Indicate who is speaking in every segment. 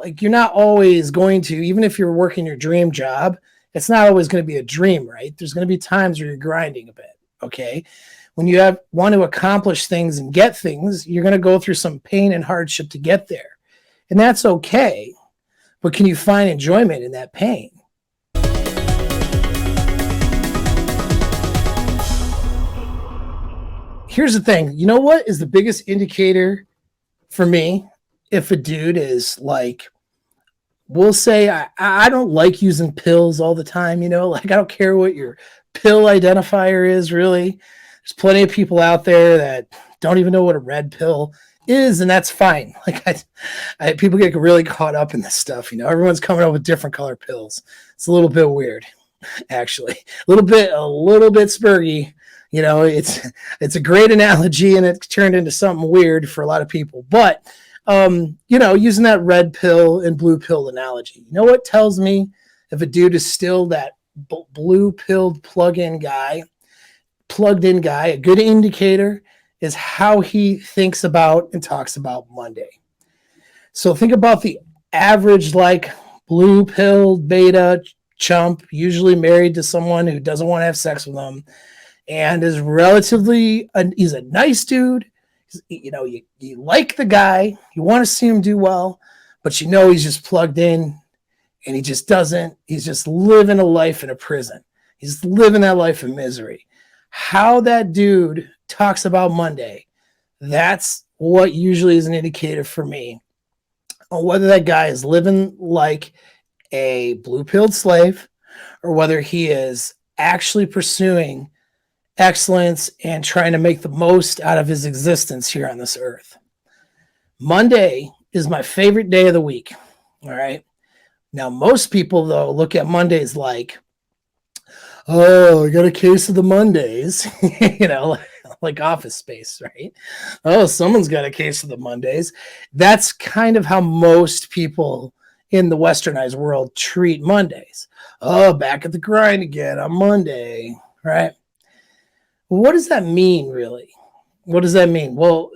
Speaker 1: like you're not always going to, even if you're working your dream job, it's not always going to be a dream, right? There's going to be times where you're grinding a bit. Okay. When you want to accomplish things and get things, you're going to go through some pain and hardship to get there. And that's okay. But can you find enjoyment in that pain? Here's the thing. You know what is the biggest indicator for me? If a dude is like, we'll say, I don't like using pills all the time, like I don't care what your pill identifier is, really. There's plenty of people out there that don't even know what a red pill is, and that's fine. Like people get really caught up in this stuff, everyone's coming up with different color pills. It's a little bit weird, actually. A little bit spurgy. It's a great analogy, and it's turned into something weird for a lot of people. But using that red pill and blue pill analogy, what tells me if a dude is still that blue pilled plugged-in guy? A good indicator is how he thinks about and talks about Monday. So think about the average, like blue pilled beta chump, usually married to someone who doesn't want to have sex with them, and is he's a nice dude. You like the guy, you want to see him do well, but he's just plugged in and he just doesn't. He's just living a life in a prison. He's living that life of misery. How that dude talks about Monday, that's what usually is an indicator for me on whether that guy is living like a blue-pilled slave or whether he is actually pursuing excellence and trying to make the most out of his existence here on this earth. Monday is my favorite day of the week. All right. Now, most people, though, look at Mondays like, oh, I got a case of the Mondays, like Office Space, right? Oh, someone's got a case of the Mondays. That's kind of how most people in the westernized world treat Mondays. Oh, back at the grind again on Monday, right? What does that mean, really? What does that mean? Well,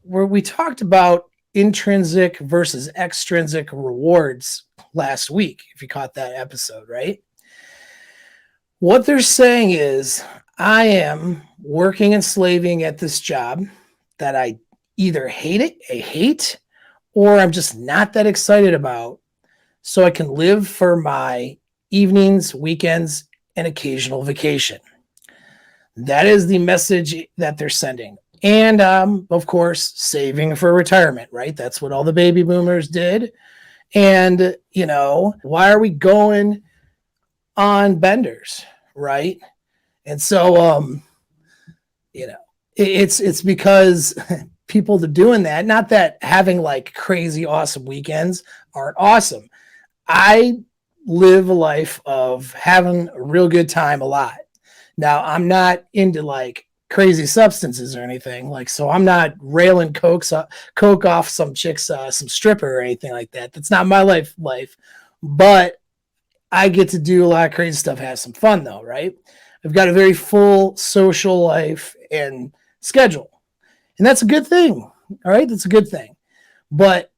Speaker 1: we talked about intrinsic versus extrinsic rewards last week, if you caught that episode, right? What they're saying is, I am working and slaving at this job that I either hate, or I'm just not that excited about, so I can live for my evenings, weekends, and occasional vacation. That is the message that they're sending. And, of course, saving for retirement, right? That's what all the baby boomers did. And, why are we going on benders, right? And so, it's because people are doing that. Not that having like crazy awesome weekends aren't awesome. I live a life of having a real good time a lot. Now, I'm not into like crazy substances or anything, so I'm not railing coke off some chick's some stripper or anything like that. That's not my life. But I get to do a lot of crazy stuff, have some fun though, right? I've got a very full social life and schedule, and that's a good thing. All right, that's a good thing. But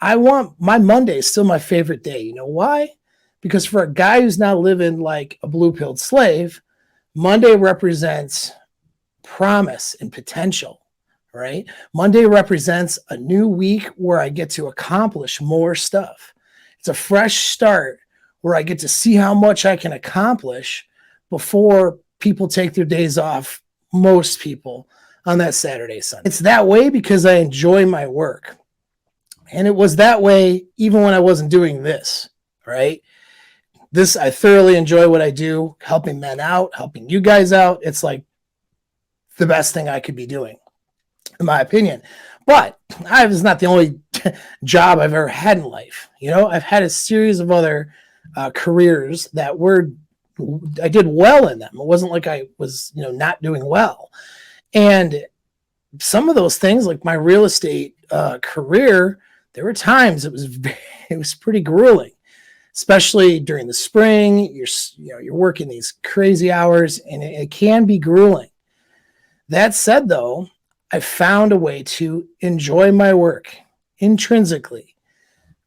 Speaker 1: I want my Monday is still my favorite day. You know why? Because for a guy who's not living like a blue-pilled slave, Monday represents promise and potential, right? Monday represents a new week where I get to accomplish more stuff. It's a fresh start where I get to see how much I can accomplish before people take their days off, most people, on that Saturday, Sunday. It's that way because I enjoy my work. And it was that way even when I wasn't doing this, right? I thoroughly enjoy what I do, helping men out, helping you guys out. It's like the best thing I could be doing, in my opinion. But it's not the only job I've ever had in life. I've had a series of other careers that I did well in them. It wasn't like I was, not doing well. And some of those things, like my real estate career, there were times it was pretty grueling. Especially during the spring, you're working these crazy hours, and it can be grueling. That said, though, I found a way to enjoy my work intrinsically,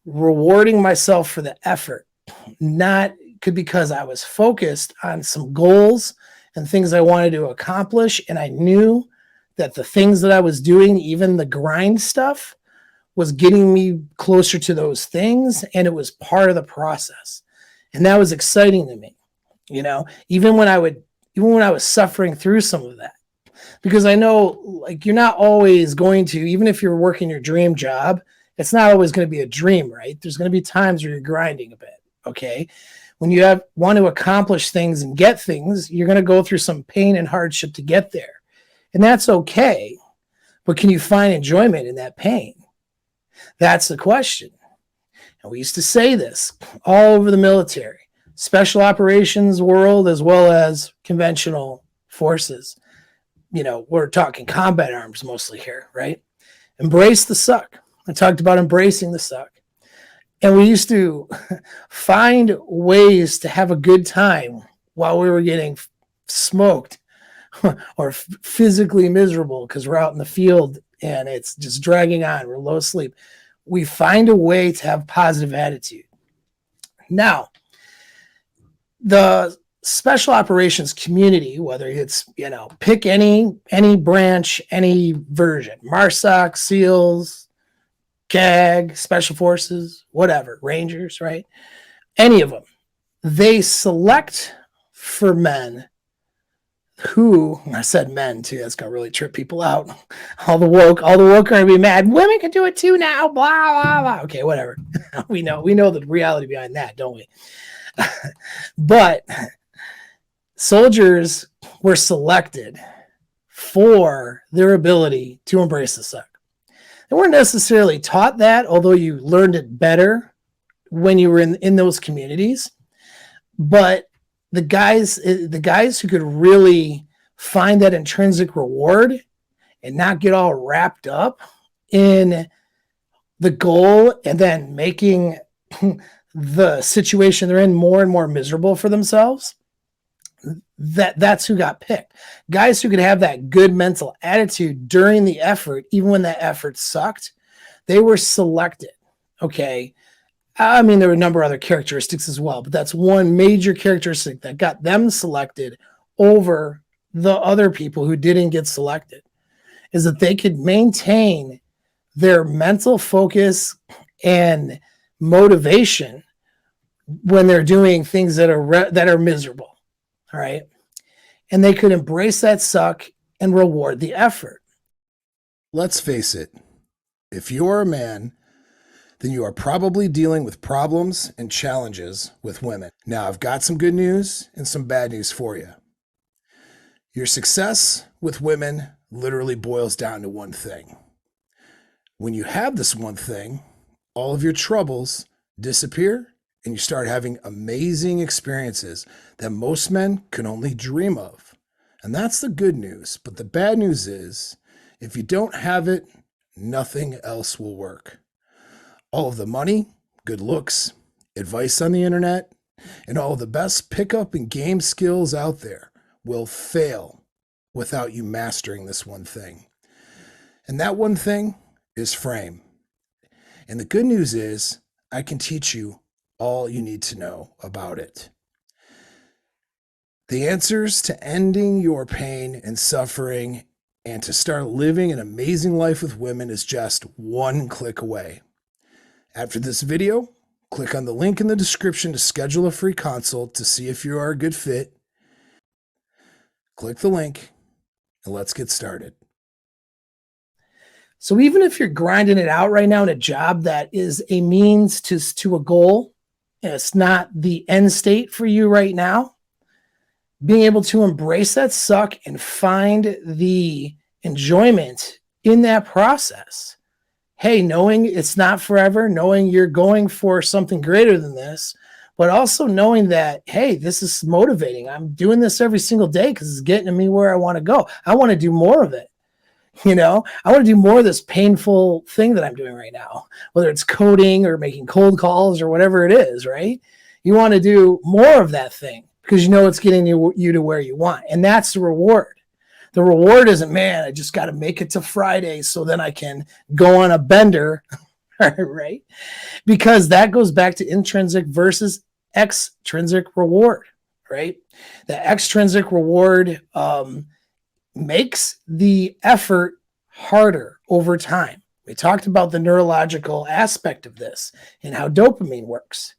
Speaker 1: rewarding myself for the effort, not because I was focused on some goals and things I wanted to accomplish. And I knew that the things that I was doing, even the grind stuff, was getting me closer to those things. And it was part of the process. And that was exciting to me, even when I was suffering through some of that. Because I know, like, you're not always going to, even if you're working your dream job, it's not always going to be a dream, right? There's going to be times where you're grinding a bit, okay? When you want to accomplish things and get things, you're going to go through some pain and hardship to get there. And that's okay. But can you find enjoyment in that pain? That's the question. And we used to say this all over the military, special operations world, as well as conventional forces. We're talking combat arms mostly here, right? Embrace the suck. I talked about embracing the suck. And we used to find ways to have a good time while we were getting smoked or physically miserable because we're out in the field and it's just dragging on. We're low sleep. We find a way to have positive attitude. Now, the special operations community, whether it's, pick any branch, any version, MARSOC, SEALs, CAG, Special Forces, whatever, Rangers, right? Any of them, they select for men who, I said men too, that's going to really trip people out. All the woke are going to be mad. Women can do it too now, blah, blah, blah. Okay, whatever. we know the reality behind that, don't we? But soldiers were selected for their ability to embrace the suck. They weren't necessarily taught that, although you learned it better when you were in those communities. But the guys who could really find that intrinsic reward and not get all wrapped up in the goal and then making the situation they're in more and more miserable for themselves, that's who got picked. Guys who could have that good mental attitude during the effort, even when that effort sucked, they were selected. Okay. I mean, there were a number of other characteristics as well, but that's one major characteristic that got them selected over the other people who didn't get selected, is that they could maintain their mental focus and motivation when they're doing things that are miserable. All right. And they could embrace that suck and reward the effort.
Speaker 2: Let's face it. If you're a man, then you are probably dealing with problems and challenges with women. Now, I've got some good news and some bad news for you. Your success with women literally boils down to one thing. When you have this one thing, all of your troubles disappear and you start having amazing experiences that most men can only dream of. And that's the good news. But the bad news is, if you don't have it, nothing else will work. All of the money, good looks, advice on the internet, and all of the best pickup and game skills out there will fail without you mastering this one thing. And that one thing is frame. And the good news is, I can teach you all you need to know about it. The answers to ending your pain and suffering and to start living an amazing life with women is just one click away. After this video, click on the link in the description to schedule a free consult to see if you are a good fit. Click the link and let's get started.
Speaker 1: So even if you're grinding it out right now in a job that is a means to a goal, and it's not the end state for you right now, being able to embrace that suck and find the enjoyment in that process. Hey, knowing it's not forever, knowing you're going for something greater than this, but also knowing that, hey, this is motivating. I'm doing this every single day because it's getting me where I want to go. I want to do more of it. I want to do more of this painful thing that I'm doing right now, whether it's coding or making cold calls or whatever it is, right? You want to do more of that thing because it's getting you to where you want. And that's the reward. The reward isn't, man, I just got to make it to Friday so then I can go on a bender right? Because that goes back to intrinsic versus extrinsic reward, right? The extrinsic reward makes the effort harder over time. We talked about the neurological aspect of this and how dopamine works.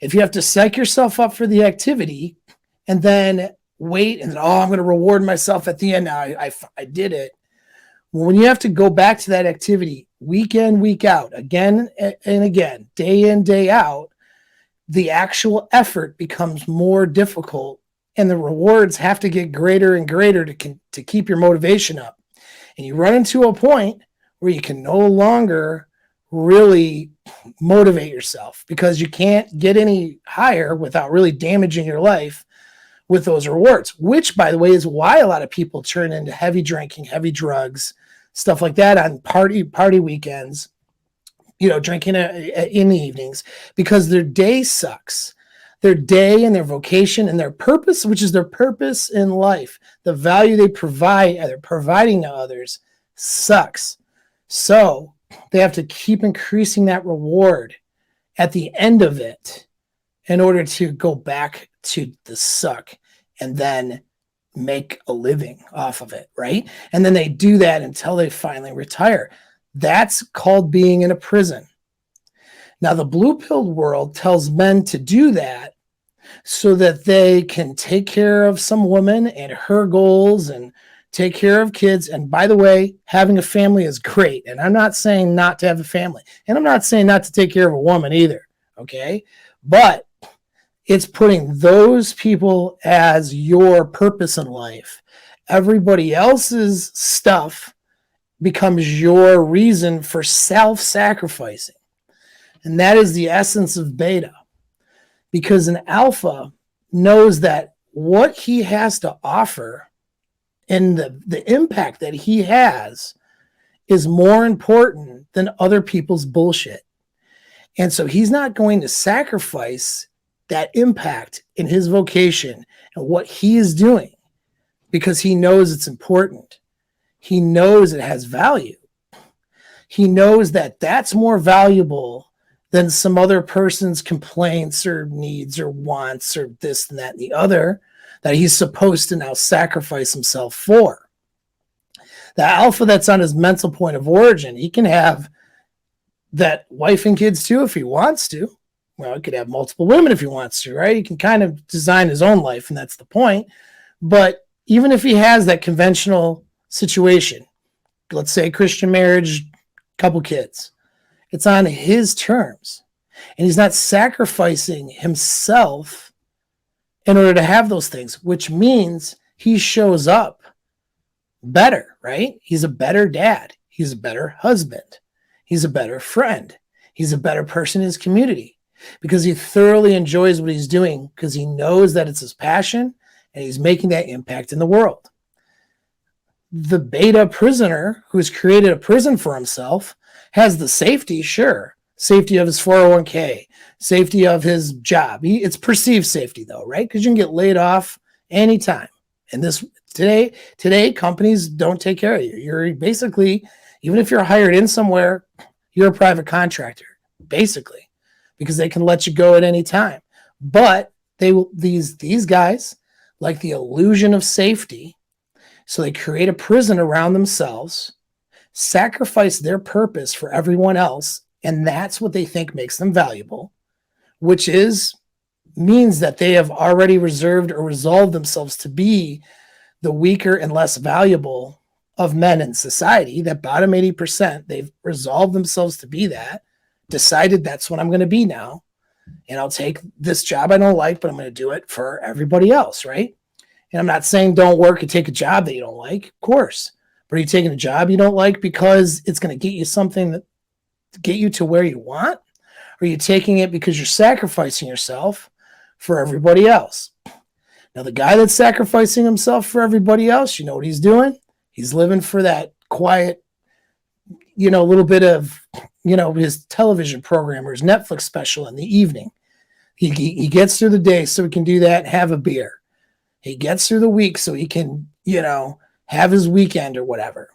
Speaker 1: If you have to psych yourself up for the activity and then wait and I'm going to reward myself at the end. Now I did it. Well, when you have to go back to that activity week in, week out, again and again, day in, day out, the actual effort becomes more difficult and the rewards have to get greater and greater to keep your motivation up. And you run into a point where you can no longer really motivate yourself because you can't get any higher without really damaging your life with those rewards, which, by the way, is why a lot of people turn into heavy drinking, heavy drugs, stuff like that on party weekends, drinking in the evenings because their day sucks. Their day and their vocation and their purpose, which is their purpose in life, the value they're providing to others, sucks. So they have to keep increasing that reward at the end of it in order to go back to the suck and then make a living off of it, right? And then they do that until they finally retire. That's called being in a prison. Now, the blue-pilled world tells men to do that so that they can take care of some woman and her goals and take care of kids. And by the way, having a family is great. And I'm not saying not to have a family. And I'm not saying not to take care of a woman either. Okay. But it's putting those people as your purpose in life. Everybody else's stuff becomes your reason for self-sacrificing. And that is the essence of beta. Because an alpha knows that what he has to offer and the impact that he has is more important than other people's bullshit. And so he's not going to sacrifice that impact in his vocation and what he is doing because he knows it's important. He knows it has value. He knows that that's more valuable than some other person's complaints or needs or wants or this and that and the other that he's supposed to now sacrifice himself for. The alpha that's on his mental point of origin, he can have that wife and kids too if he wants to. Well, he could have multiple women if he wants to, right? He can kind of design his own life, and that's the point. But even if he has that conventional situation, let's say Christian marriage, couple kids, it's on his terms. And he's not sacrificing himself in order to have those things, which means he shows up better, right? He's a better dad. He's a better husband. He's a better friend. He's a better person in his community because he thoroughly enjoys what he's doing because he knows that it's his passion and he's making that impact in the world. The beta prisoner who's created a prison for himself has the safety, sure. Safety of his 401k, safety of his job. It's perceived safety though, right? Because you can get laid off anytime. And today, companies don't take care of you. You're basically, even if you're hired in somewhere, you're a private contractor, basically, because they can let you go at any time. But these guys like the illusion of safety, so they create a prison around themselves, sacrifice their purpose for everyone else, and that's what they think makes them valuable, which means that they have already reserved or resolved themselves to be the weaker and less valuable of men in society. That bottom 80%, they've resolved themselves to be that, decided that's what I'm going to be now, and I'll take this job I don't like, but I'm going to do it for everybody else, right? And I'm not saying don't work and take a job that you don't like, of course. But are you taking a job you don't like because it's going to get you something that get you to where you want? Or are you taking it because you're sacrificing yourself for everybody else? Now, the guy that's sacrificing himself for everybody else, you know what he's doing? He's living for that quiet, little bit of, his television program or his Netflix special in the evening. He gets through the day so he can do that and have a beer. He gets through the week so he can, have his weekend or whatever.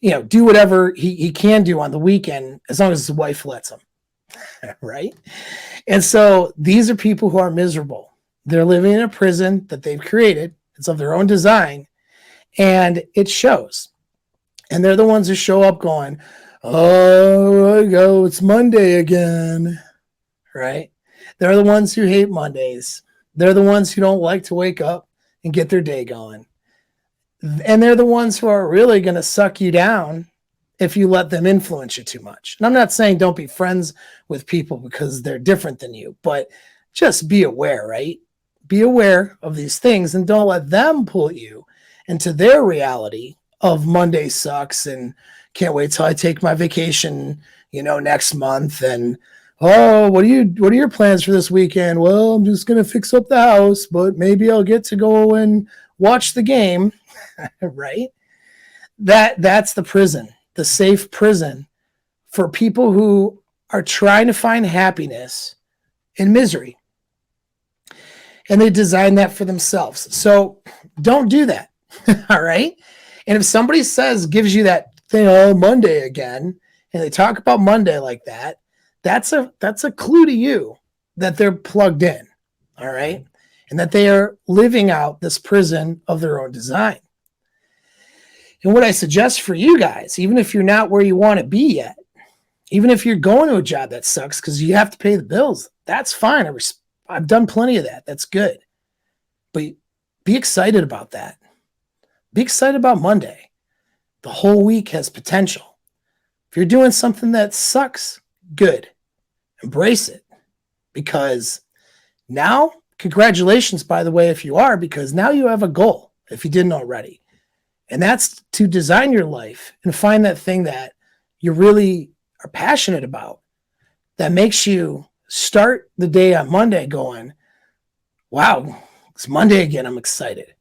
Speaker 1: do whatever he can do on the weekend as long as his wife lets him. Right? And so these are people who are miserable. They're living in a prison that they've created. It's of their own design, and it shows. And they're the ones who show up going, oh, I go, it's Monday again, right? They're the ones who hate Mondays. They're the ones who don't like to wake up and get their day going. And they're the ones who are really going to suck you down if you let them influence you too much. And I'm not saying don't be friends with people because they're different than you, but just be aware, right? Be aware of these things and don't let them pull you into their reality of Monday sucks and can't wait till I take my vacation, next month. And, oh, what are your plans for this weekend? Well, I'm just going to fix up the house, but maybe I'll get to go and watch the game, right? That's the prison, the safe prison for people who are trying to find happiness in misery. And they design that for themselves. So don't do that. All right. And if somebody gives you that thing, oh, Monday again, and they talk about Monday like that, that's a clue to you that they're plugged in. All right. And that they are living out this prison of their own design. And what I suggest for you guys, even if you're not where you want to be yet, even if you're going to a job that sucks because you have to pay the bills, that's fine. I've done plenty of that. That's good. But be excited about that. Be excited about Monday. The whole week has potential. If you're doing something that sucks, good. Embrace it. Because now, congratulations, by the way, if you are, because now you have a goal, if you didn't already. And that's to design your life and find that thing that you really are passionate about that makes you start the day on Monday going, wow, it's Monday again. I'm excited.